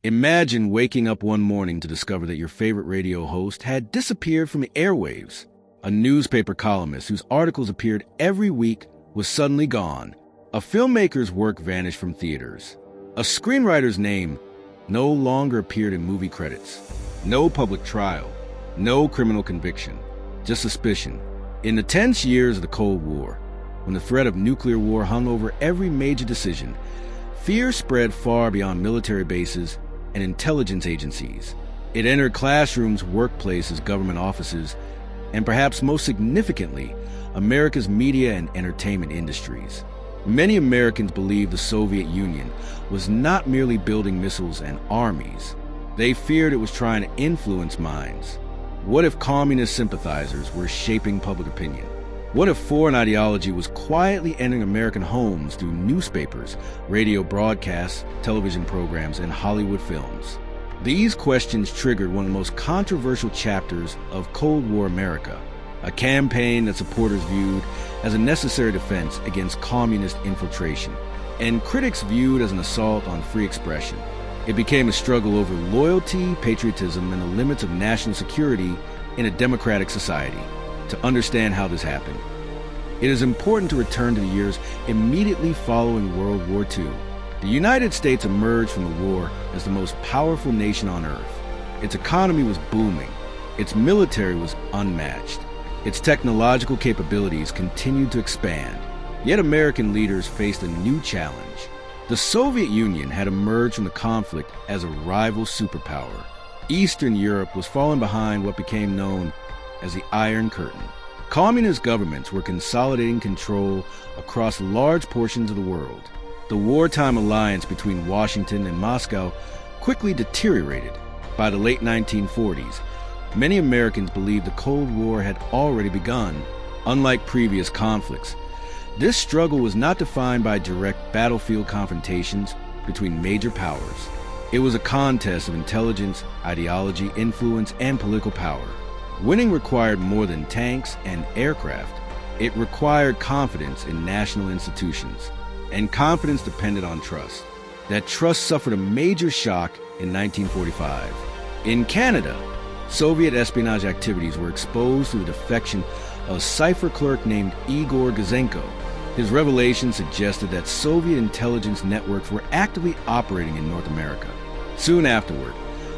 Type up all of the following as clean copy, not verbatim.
Imagine waking up one morning to discover that your favorite radio host had disappeared from the airwaves. A newspaper columnist whose articles appeared every week was suddenly gone. A filmmaker's work vanished from theaters. A screenwriter's name no longer appeared in movie credits. No public trial, no criminal conviction, just suspicion. In the tense years of the Cold War, when the threat of nuclear war hung over every major decision, fear spread far beyond military bases and intelligence agencies. It entered classrooms, workplaces, government offices, and perhaps most significantly, America's media and entertainment industries. Many Americans believed the Soviet Union was not merely building missiles and armies. They feared it was trying to influence minds. What if communist sympathizers were shaping public opinion? What if foreign ideology was quietly entering American homes through newspapers, radio broadcasts, television programs, and Hollywood films? These questions triggered one of the most controversial chapters of Cold War America, a campaign that supporters viewed as a necessary defense against communist infiltration, and critics viewed as an assault on free expression. It became a struggle over loyalty, patriotism, and the limits of national security in a democratic society. To understand how this happened, it is important to return to the years immediately following World War II. The United States emerged from the war as the most powerful nation on earth. Its economy was booming. Its military was unmatched. Its technological capabilities continued to expand. Yet American leaders faced a new challenge. The Soviet Union had emerged from the conflict as a rival superpower. Eastern Europe was falling behind what became known as the Iron Curtain. Communist governments were consolidating control across large portions of the world. The wartime alliance between Washington and Moscow quickly deteriorated. By the late 1940s, many Americans believed the Cold War had already begun. Unlike previous conflicts, this struggle was not defined by direct battlefield confrontations between major powers. It was a contest of intelligence, ideology, influence, and political power. Winning required more than tanks and aircraft. It required confidence in national institutions, and confidence depended on trust. That trust suffered a major shock in 1945. In Canada, Soviet espionage activities were exposed through the defection of a cipher clerk named Igor Gazenko. His revelation suggested that Soviet intelligence networks were actively operating in North America. Soon afterward,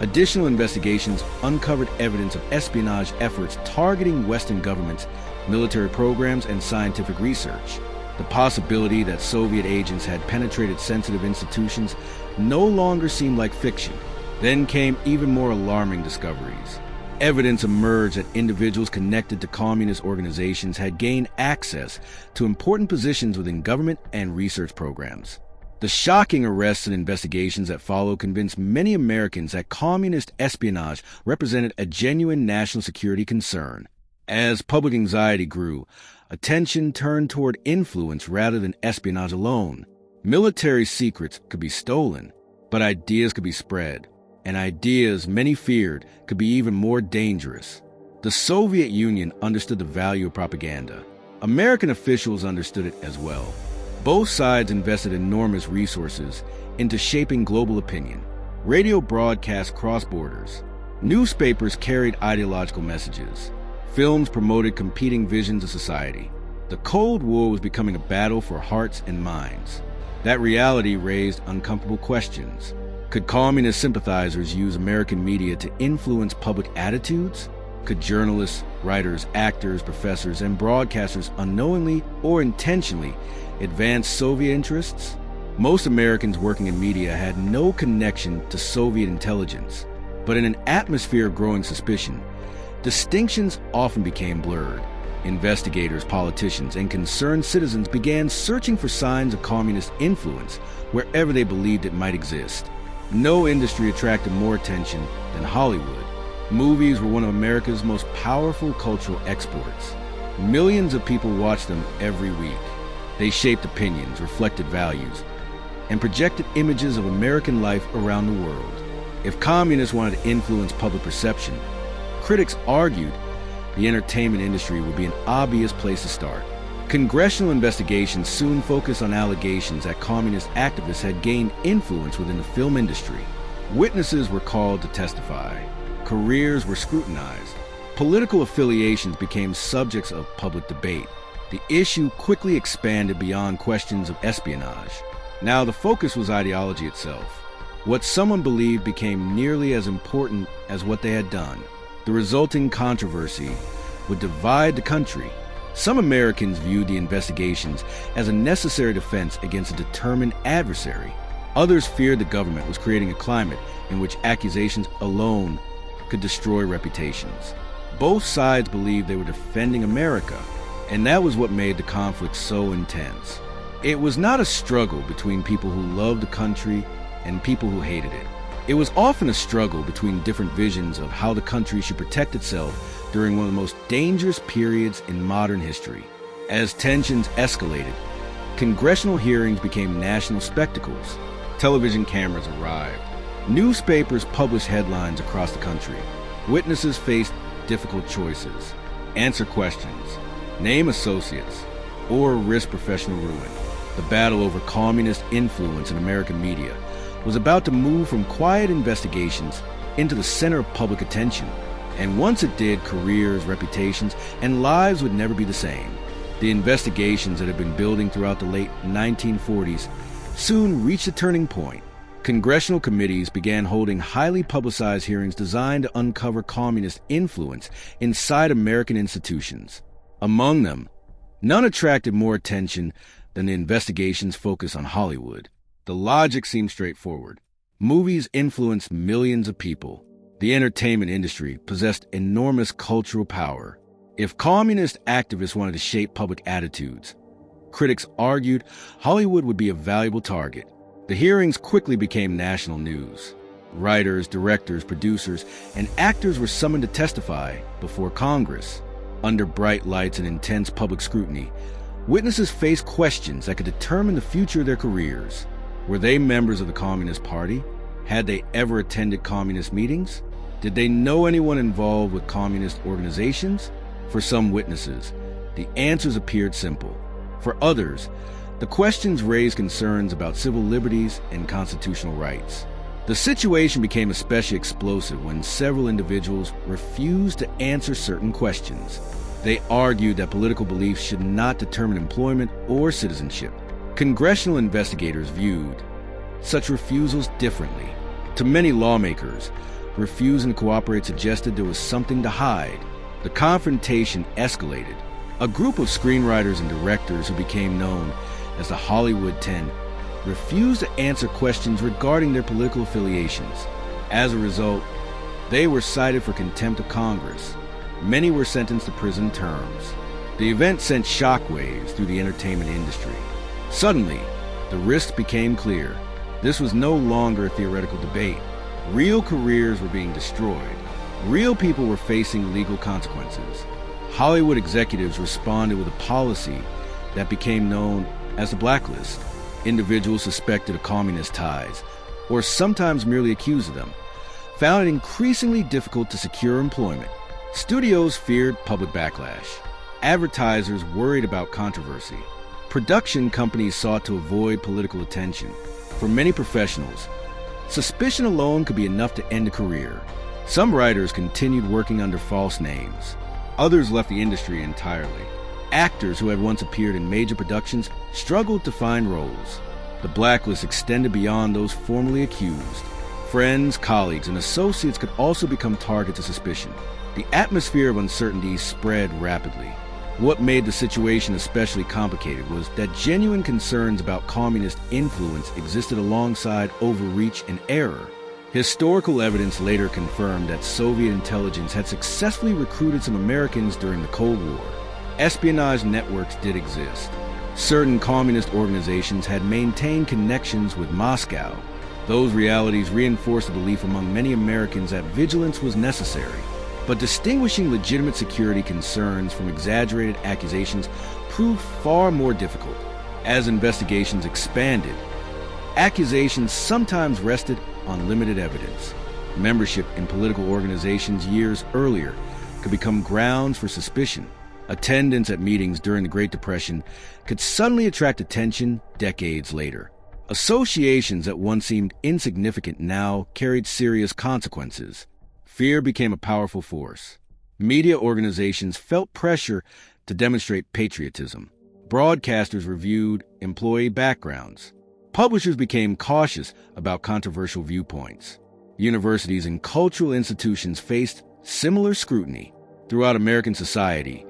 additional investigations uncovered evidence of espionage efforts targeting Western governments, military programs, and scientific research. The possibility that Soviet agents had penetrated sensitive institutions no longer seemed like fiction. Then came even more alarming discoveries. Evidence emerged that individuals connected to communist organizations had gained access to important positions within government and research programs. The shocking arrests and investigations that followed convinced many Americans that communist espionage represented a genuine national security concern. As public anxiety grew, attention turned toward influence rather than espionage alone. Military secrets could be stolen, but ideas could be spread, and ideas many feared could be even more dangerous. The Soviet Union understood the value of propaganda. American officials understood it as well. Both sides invested enormous resources into shaping global opinion. Radio broadcasts crossed borders. Newspapers carried ideological messages. Films promoted competing visions of society. The Cold War was becoming a battle for hearts and minds. That reality raised uncomfortable questions. Could communist sympathizers use American media to influence public attitudes? Could journalists, writers, actors, professors, and broadcasters unknowingly or intentionally advance Soviet interests? Most Americans working in media had no connection to Soviet intelligence, but in an atmosphere of growing suspicion, distinctions often became blurred. Investigators, politicians, and concerned citizens began searching for signs of communist influence wherever they believed it might exist. No industry attracted more attention than Hollywood. Movies were one of America's most powerful cultural exports. Millions of people watched them every week. They shaped opinions, reflected values, and projected images of American life around the world. If communists wanted to influence public perception, critics argued the entertainment industry would be an obvious place to start. Congressional investigations soon focused on allegations that communist activists had gained influence within the film industry. Witnesses were called to testify. Careers were scrutinized. Political affiliations became subjects of public debate. The issue quickly expanded beyond questions of espionage. Now the focus was ideology itself. What someone believed became nearly as important as what they had done. The resulting controversy would divide the country. Some Americans viewed the investigations as a necessary defense against a determined adversary. Others feared the government was creating a climate in which accusations alone could destroy reputations. Both sides believed they were defending America, and that was what made the conflict so intense. It was not a struggle between people who loved the country and people who hated it. It was often a struggle between different visions of how the country should protect itself during one of the most dangerous periods in modern history. As tensions escalated, congressional hearings became national spectacles. Television cameras arrived. Newspapers published headlines across the country. Witnesses faced difficult choices. Answer questions, name associates, or risk professional ruin. The battle over communist influence in American media was about to move from quiet investigations into the center of public attention. And once it did, careers, reputations, and lives would never be the same. The investigations that had been building throughout the late 1940s soon reached a turning point. Congressional committees began holding highly publicized hearings designed to uncover communist influence inside American institutions. Among them, none attracted more attention than the investigation's focus on Hollywood. The logic seemed straightforward. Movies influenced millions of people. The entertainment industry possessed enormous cultural power. If communist activists wanted to shape public attitudes, critics argued Hollywood would be a valuable target. The hearings quickly became national news. Writers, directors, producers, and actors were summoned to testify before Congress. Under bright lights and intense public scrutiny, witnesses faced questions that could determine the future of their careers. Were they members of the Communist Party? Had they ever attended communist meetings? Did they know anyone involved with communist organizations? For some witnesses, the answers appeared simple. For others, the questions raised concerns about civil liberties and constitutional rights. The situation became especially explosive when several individuals refused to answer certain questions. They argued that political beliefs should not determine employment or citizenship. Congressional investigators viewed such refusals differently. To many lawmakers, refusing to cooperate suggested there was something to hide. The confrontation escalated. A group of screenwriters and directors who became known as the Hollywood 10 refused to answer questions regarding their political affiliations. As a result, they were cited for contempt of Congress. Many were sentenced to prison terms. The event sent shockwaves through the entertainment industry. Suddenly, the risks became clear. This was no longer a theoretical debate. Real careers were being destroyed. Real people were facing legal consequences. Hollywood executives responded with a policy that became known as the blacklist. Individuals suspected of communist ties, or sometimes merely accused of them, found it increasingly difficult to secure employment. Studios feared public backlash. Advertisers worried about controversy. Production companies sought to avoid political attention. For many professionals, suspicion alone could be enough to end a career. Some writers continued working under false names. Others left the industry entirely. Actors who had once appeared in major productions struggled to find roles. The blacklist extended beyond those formerly accused. Friends, colleagues, and associates could also become targets of suspicion. The atmosphere of uncertainty spread rapidly. What made the situation especially complicated was that genuine concerns about communist influence existed alongside overreach and error. Historical evidence later confirmed that Soviet intelligence had successfully recruited some Americans during the Cold War. Espionage networks did exist. Certain communist organizations had maintained connections with Moscow. Those realities reinforced the belief among many Americans that vigilance was necessary. But distinguishing legitimate security concerns from exaggerated accusations proved far more difficult. As investigations expanded, accusations sometimes rested on limited evidence. Membership in political organizations years earlier could become grounds for suspicion. Attendance at meetings during the Great Depression could suddenly attract attention decades later. Associations that once seemed insignificant now carried serious consequences. Fear became a powerful force. Media organizations felt pressure to demonstrate patriotism. Broadcasters reviewed employee backgrounds. Publishers became cautious about controversial viewpoints. Universities and cultural institutions faced similar scrutiny. Throughout American society,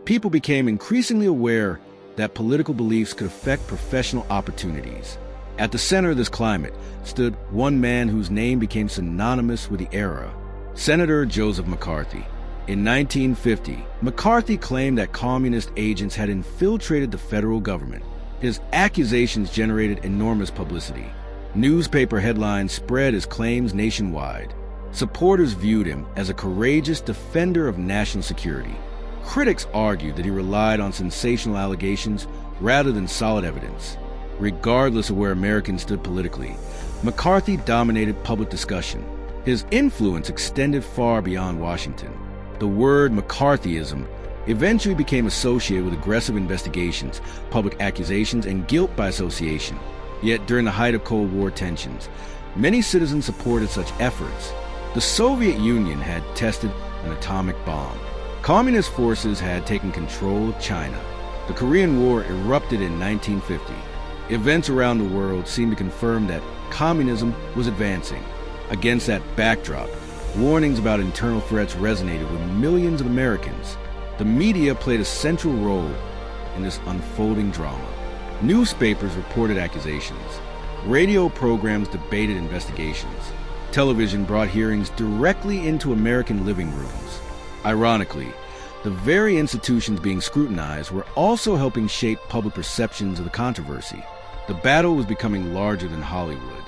people became increasingly aware that political beliefs could affect professional opportunities. At the center of this climate stood one man whose name became synonymous with the era, Senator Joseph McCarthy. In 1950, McCarthy claimed that communist agents had infiltrated the federal government. His accusations generated enormous publicity. Newspaper headlines spread his claims nationwide. Supporters viewed him as a courageous defender of national security. Critics argued that he relied on sensational allegations rather than solid evidence. Regardless of where Americans stood politically, McCarthy dominated public discussion. His influence extended far beyond Washington. The word McCarthyism eventually became associated with aggressive investigations, public accusations, and guilt by association. Yet during the height of Cold War tensions, many citizens supported such efforts. The Soviet Union had tested an atomic bomb. Communist forces had taken control of China. The Korean War erupted in 1950. Events around the world seemed to confirm that communism was advancing. Against that backdrop, warnings about internal threats resonated with millions of Americans. The media played a central role in this unfolding drama. Newspapers reported accusations. Radio programs debated investigations. Television brought hearings directly into American living rooms. Ironically, the very institutions being scrutinized were also helping shape public perceptions of the controversy. The battle was becoming larger than Hollywood,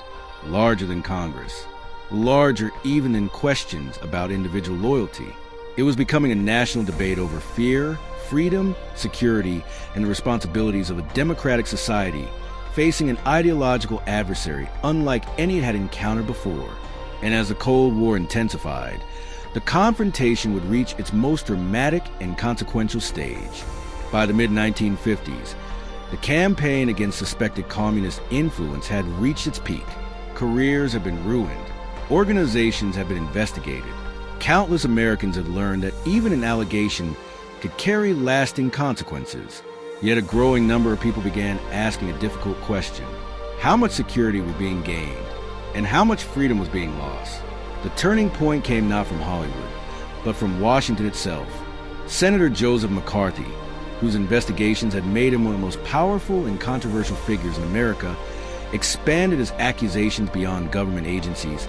larger than Congress, larger even than questions about individual loyalty. It was becoming a national debate over fear, freedom, security, and the responsibilities of a democratic society facing an ideological adversary unlike any it had encountered before. And as the Cold War intensified, the confrontation would reach its most dramatic and consequential stage. By the mid-1950s, the campaign against suspected communist influence had reached its peak. Careers had been ruined. Organizations had been investigated. Countless Americans had learned that even an allegation could carry lasting consequences. Yet a growing number of people began asking a difficult question. How much security was being gained? And how much freedom was being lost? The turning point came not from Hollywood, but from Washington itself. Senator Joseph McCarthy, whose investigations had made him one of the most powerful and controversial figures in America, expanded his accusations beyond government agencies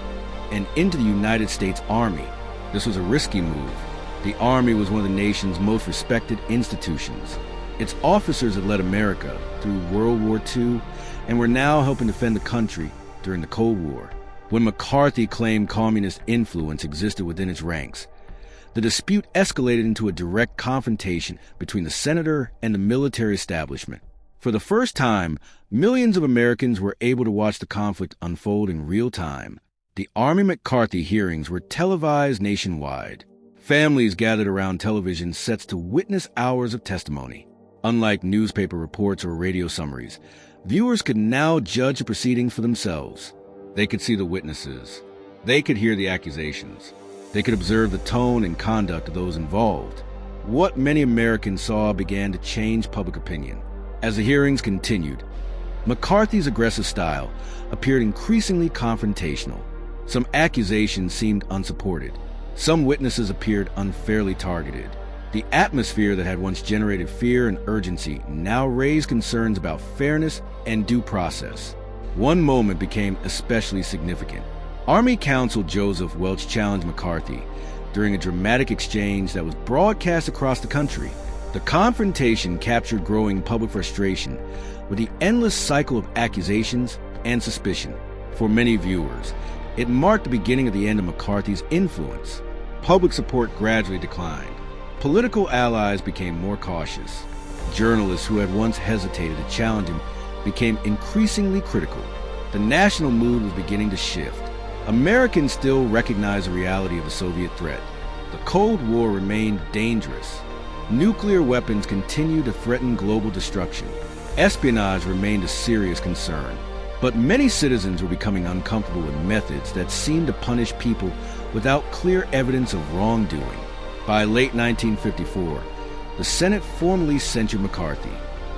and into the United States Army. This was a risky move. The Army was one of the nation's most respected institutions. Its officers had led America through World War II and were now helping defend the country during the Cold War. When McCarthy claimed communist influence existed within its ranks, the dispute escalated into a direct confrontation between the senator and the military establishment. For the first time, millions of Americans were able to watch the conflict unfold in real time. The Army McCarthy hearings were televised nationwide. Families gathered around television sets to witness hours of testimony. Unlike newspaper reports or radio summaries, viewers could now judge the proceedings for themselves. They could see the witnesses. They could hear the accusations. They could observe the tone and conduct of those involved. What many Americans saw began to change public opinion. As the hearings continued, McCarthy's aggressive style appeared increasingly confrontational. Some accusations seemed unsupported. Some witnesses appeared unfairly targeted. The atmosphere that had once generated fear and urgency now raised concerns about fairness and due process. One moment became especially significant. Army Counsel Joseph Welch challenged McCarthy during a dramatic exchange that was broadcast across the country. The confrontation captured growing public frustration with the endless cycle of accusations and suspicion. For many viewers, it marked the beginning of the end of McCarthy's influence. Public support gradually declined. Political allies became more cautious. Journalists who had once hesitated to challenge him became increasingly critical. The national mood was beginning to shift. Americans still recognized the reality of the Soviet threat. The Cold War remained dangerous. Nuclear weapons continued to threaten global destruction. Espionage remained a serious concern. But many citizens were becoming uncomfortable with methods that seemed to punish people without clear evidence of wrongdoing. By late 1954, the Senate formally censured McCarthy.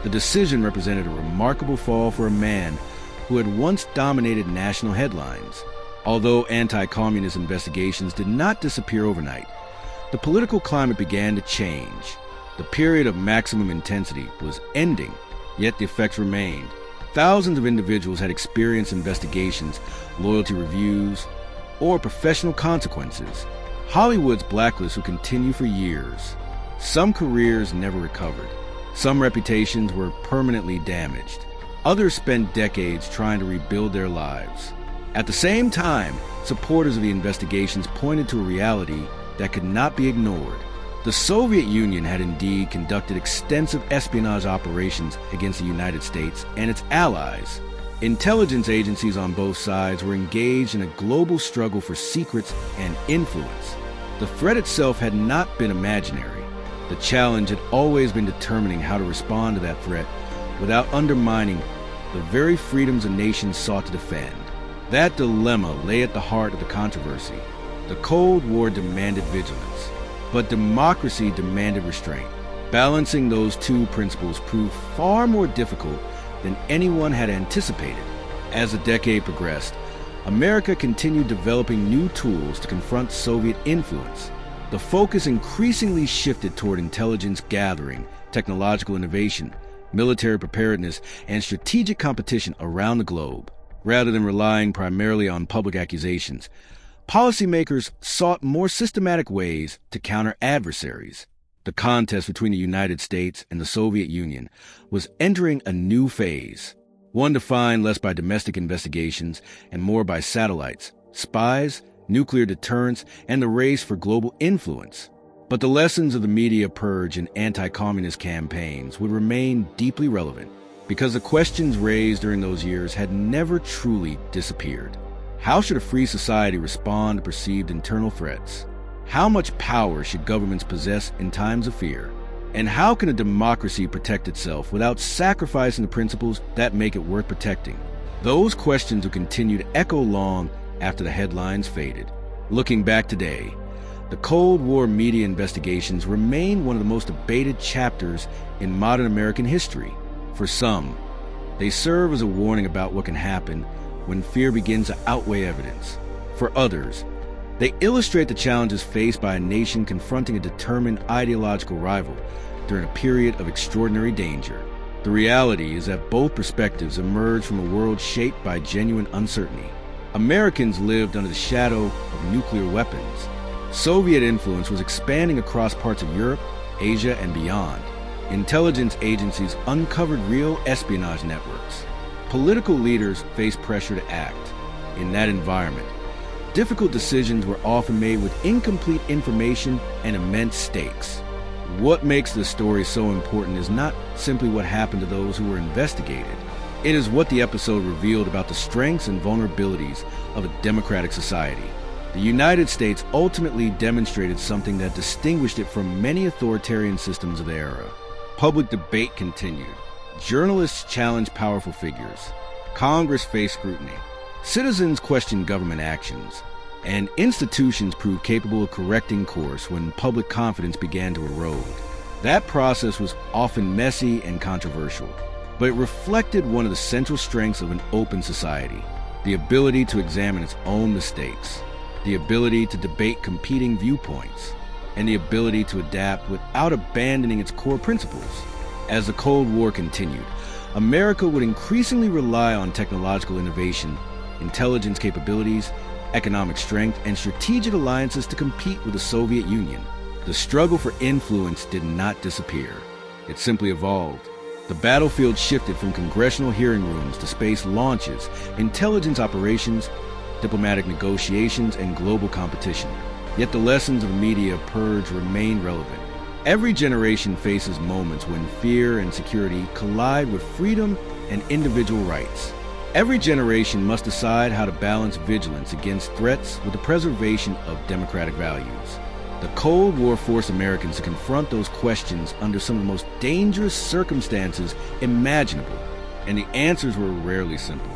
The decision represented a remarkable fall for a man who had once dominated national headlines. Although anti-communist investigations did not disappear overnight, the political climate began to change. The period of maximum intensity was ending, yet the effects remained. Thousands of individuals had experienced investigations, loyalty reviews, or professional consequences. Hollywood's blacklists would continue for years. Some careers never recovered. Some reputations were permanently damaged. Others spent decades trying to rebuild their lives. At the same time, supporters of the investigations pointed to a reality that could not be ignored. The Soviet Union had indeed conducted extensive espionage operations against the United States and its allies. Intelligence agencies on both sides were engaged in a global struggle for secrets and influence. The threat itself had not been imaginary. The challenge had always been determining how to respond to that threat without undermining the very freedoms a nation sought to defend. That dilemma lay at the heart of the controversy. The Cold War demanded vigilance, but democracy demanded restraint. Balancing those two principles proved far more difficult than anyone had anticipated. As the decade progressed, America continued developing new tools to confront Soviet influence. The focus increasingly shifted toward intelligence gathering, technological innovation, military preparedness, and strategic competition around the globe. Rather than relying primarily on public accusations, policymakers sought more systematic ways to counter adversaries. The contest between the United States and the Soviet Union was entering a new phase, one defined less by domestic investigations and more by satellites, spies, nuclear deterrence, and the race for global influence. But the lessons of the media purge and anti-communist campaigns would remain deeply relevant, because the questions raised during those years had never truly disappeared. How should a free society respond to perceived internal threats? How much power should governments possess in times of fear? And how can a democracy protect itself without sacrificing the principles that make it worth protecting? Those questions will continue to echo long after the headlines faded. Looking back today, the Cold War media investigations remain one of the most debated chapters in modern American history. For some, they serve as a warning about what can happen when fear begins to outweigh evidence. For others, they illustrate the challenges faced by a nation confronting a determined ideological rival during a period of extraordinary danger. The reality is that both perspectives emerge from a world shaped by genuine uncertainty. Americans lived under the shadow of nuclear weapons. Soviet influence was expanding across parts of Europe, Asia, and beyond. Intelligence agencies uncovered real espionage networks. Political leaders faced pressure to act. In that environment, difficult decisions were often made with incomplete information and immense stakes. What makes this story so important is not simply what happened to those who were investigated. It is what the episode revealed about the strengths and vulnerabilities of a democratic society. The United States ultimately demonstrated something that distinguished it from many authoritarian systems of the era. Public debate continued. Journalists challenged powerful figures. Congress faced scrutiny. Citizens questioned government actions. And institutions proved capable of correcting course when public confidence began to erode. That process was often messy and controversial, but it reflected one of the central strengths of an open society: the ability to examine its own mistakes, the ability to debate competing viewpoints, and the ability to adapt without abandoning its core principles. As the Cold War continued, America would increasingly rely on technological innovation, intelligence capabilities, economic strength, and strategic alliances to compete with the Soviet Union. The struggle for influence did not disappear. It simply evolved. The battlefield shifted from congressional hearing rooms to space launches, intelligence operations, diplomatic negotiations, and global competition. Yet the lessons of the media purge remain relevant. Every generation faces moments when fear and security collide with freedom and individual rights. Every generation must decide how to balance vigilance against threats with the preservation of democratic values. The Cold War forced Americans to confront those questions under some of the most dangerous circumstances imaginable, and the answers were rarely simple.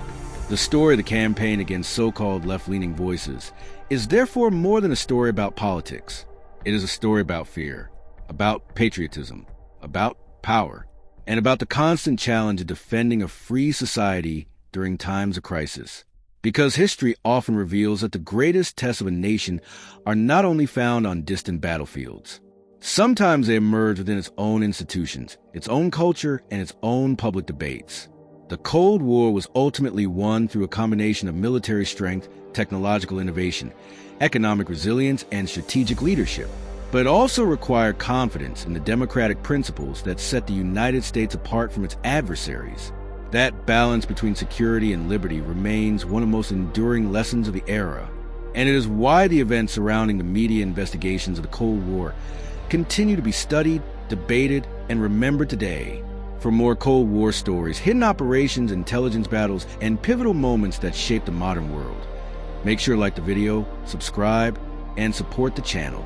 The story of the campaign against so-called left-leaning voices is therefore more than a story about politics. It is a story about fear, about patriotism, about power, and about the constant challenge of defending a free society during times of crisis. Because history often reveals that the greatest tests of a nation are not only found on distant battlefields. Sometimes they emerge within its own institutions, its own culture, and its own public debates. The Cold War was ultimately won through a combination of military strength, technological innovation, economic resilience, and strategic leadership. But it also required confidence in the democratic principles that set the United States apart from its adversaries. That balance between security and liberty remains one of the most enduring lessons of the era, and it is why the events surrounding the media investigations of the Cold War continue to be studied, debated, and remembered today. For more Cold War stories, hidden operations, intelligence battles, and pivotal moments that shaped the modern world, make sure to like the video, subscribe, and support the channel.